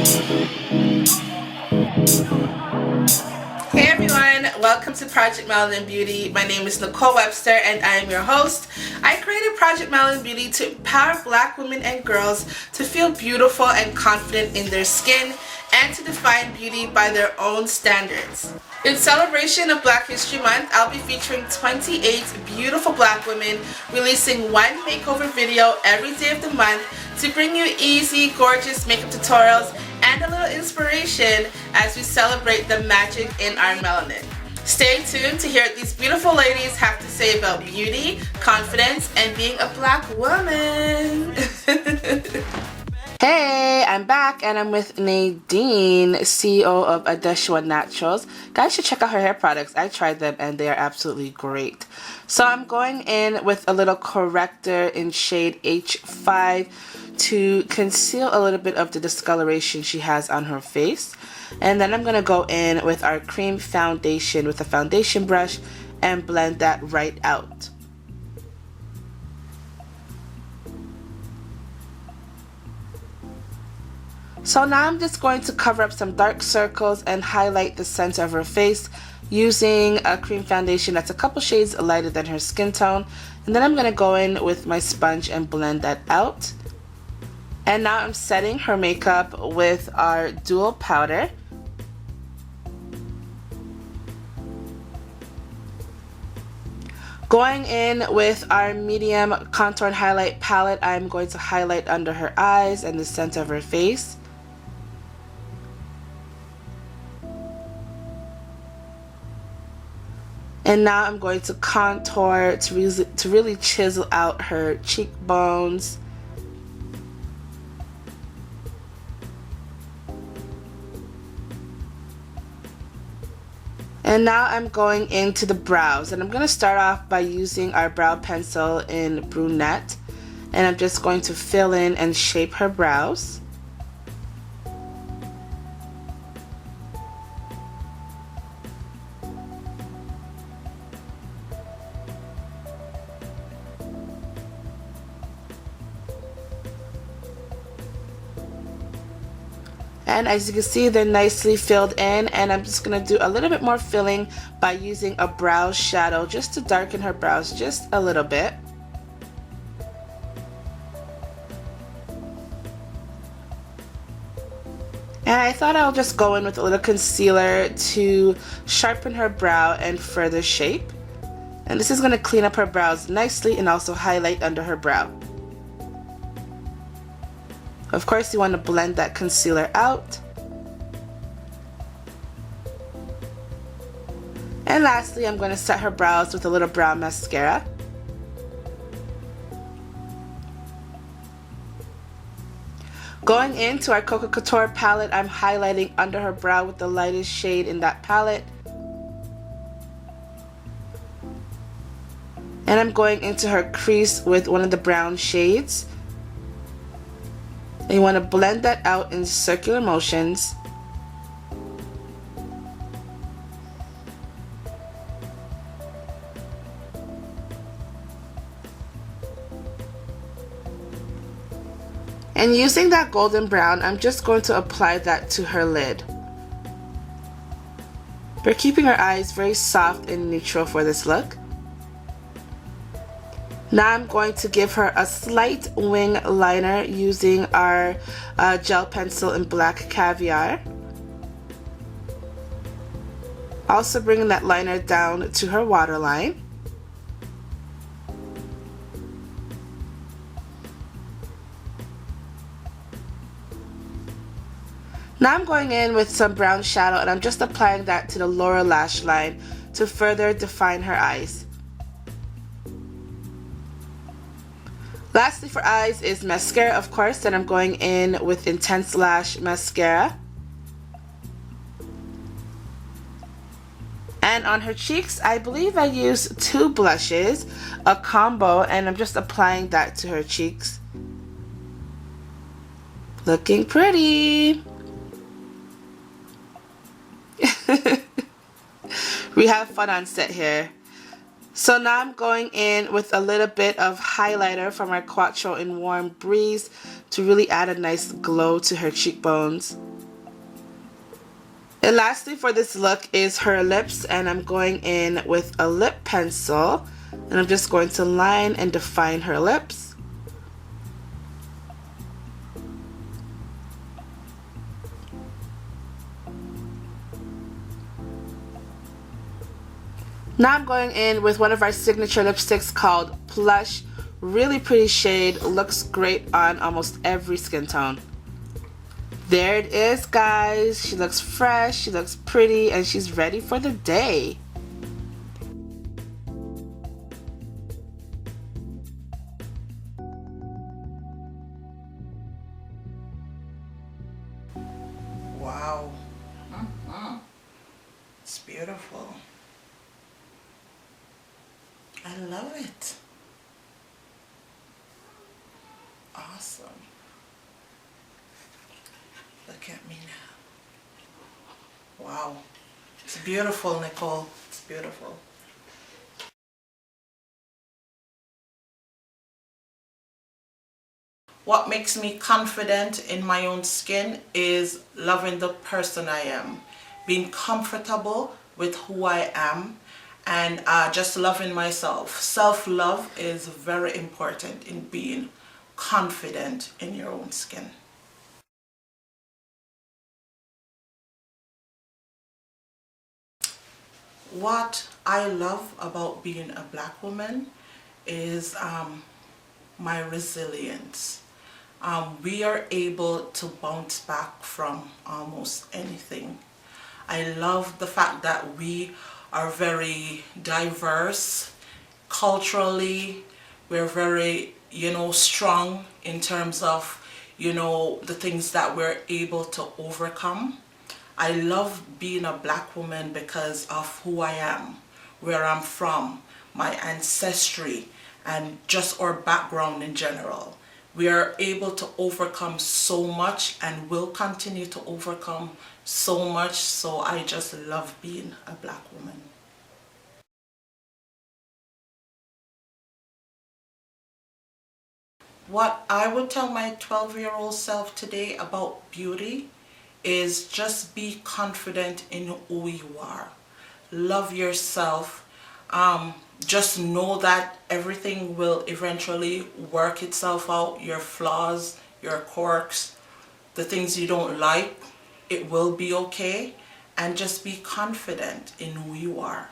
Hey everyone, welcome to Project Melanin Beauty. My name is Nicole Webster and I am your host. I created Project Melanin Beauty to empower black women and girls to feel beautiful and confident in their skin and to define beauty by their own standards. In celebration of Black History Month, I'll be featuring 28 beautiful black women releasing one makeover video every day of the month to bring you easy, gorgeous makeup tutorials and a little inspiration as we celebrate the magic in our melanin. Stay tuned to hear what these beautiful ladies have to say about beauty, confidence, and being a black woman. Hey, I'm back and I'm with Nadine, CEO of Adeshua Naturals. Guys should check out her hair products. I tried them and they are absolutely great. So I'm going in with a little corrector in shade H5 to conceal a little bit of the discoloration she has on her face. And then I'm going to go in with our cream foundation with a foundation brush and blend that right out. So now I'm just going to cover up some dark circles and highlight the center of her face using a cream foundation that's a couple shades lighter than her skin tone. And then I'm going to go in with my sponge and blend that out. And now I'm setting her makeup with our dual powder. Going in with our medium contour and highlight palette, I'm going to highlight under her eyes and the center of her face. And now I'm going to contour to really chisel out her cheekbones. And now I'm going into the brows, and I'm going to start off by using our brow pencil in brunette, and I'm just going to fill in and shape her brows. And as you can see, they're nicely filled in, and I'm just going to do a little bit more filling by using a brow shadow just to darken her brows just a little bit. And I thought I'll just go in with a little concealer to sharpen her brow and further shape. And this is going to clean up her brows nicely and also highlight under her brow. Of course, you want to blend that concealer out. And lastly, I'm going to set her brows with a little brow mascara. Going into our Cocoa Couture palette, I'm highlighting under her brow with the lightest shade in that palette. And I'm going into her crease with one of the brown shades. And you want to blend that out in circular motions. And using that golden brown, I'm just going to apply that to her lid. We're keeping her eyes very soft and neutral for this look. Now I'm going to give her a slight wing liner using our gel pencil in Black Caviar. Also bringing that liner down to her waterline. Now I'm going in with some brown shadow and I'm just applying that to the lower lash line to further define her eyes. Lastly for eyes is mascara, of course, and I'm going in with Intense Lash Mascara. And on her cheeks, I believe I used two blushes, a combo, and I'm just applying that to her cheeks. Looking pretty. We have fun on set here. So now I'm going in with a little bit of highlighter from our Quattro in Warm Breeze to really add a nice glow to her cheekbones. And lastly for this look is her lips, and I'm going in with a lip pencil and I'm just going to line and define her lips. Now I'm going in with one of our signature lipsticks called Plush. Really pretty shade, looks great on almost every skin tone. There it is, guys. She looks fresh, she looks pretty, and she's ready for the day. Wow. It's beautiful. I love it. Awesome. Look at me now. Wow. It's beautiful, Nicole. It's beautiful. What makes me confident in my own skin is loving the person I am, being comfortable with who I am, and just loving myself. Self-love is very important in being confident in your own skin. What I love about being a black woman is my resilience. We are able to bounce back from almost anything. I love the fact that we are very diverse culturally. We're very, strong in terms of, the things that we're able to overcome. I love being a black woman because of who I am, where I'm from, my ancestry, and just our background in general. We are able to overcome so much and will continue to overcome so much, so I just love being a black woman. What I would tell my 12-year-old self today about beauty is just be confident in who you are. Love yourself. Just know that everything will eventually work itself out. Your flaws, your quirks, the things you don't like, it will be okay. And just be confident in who you are.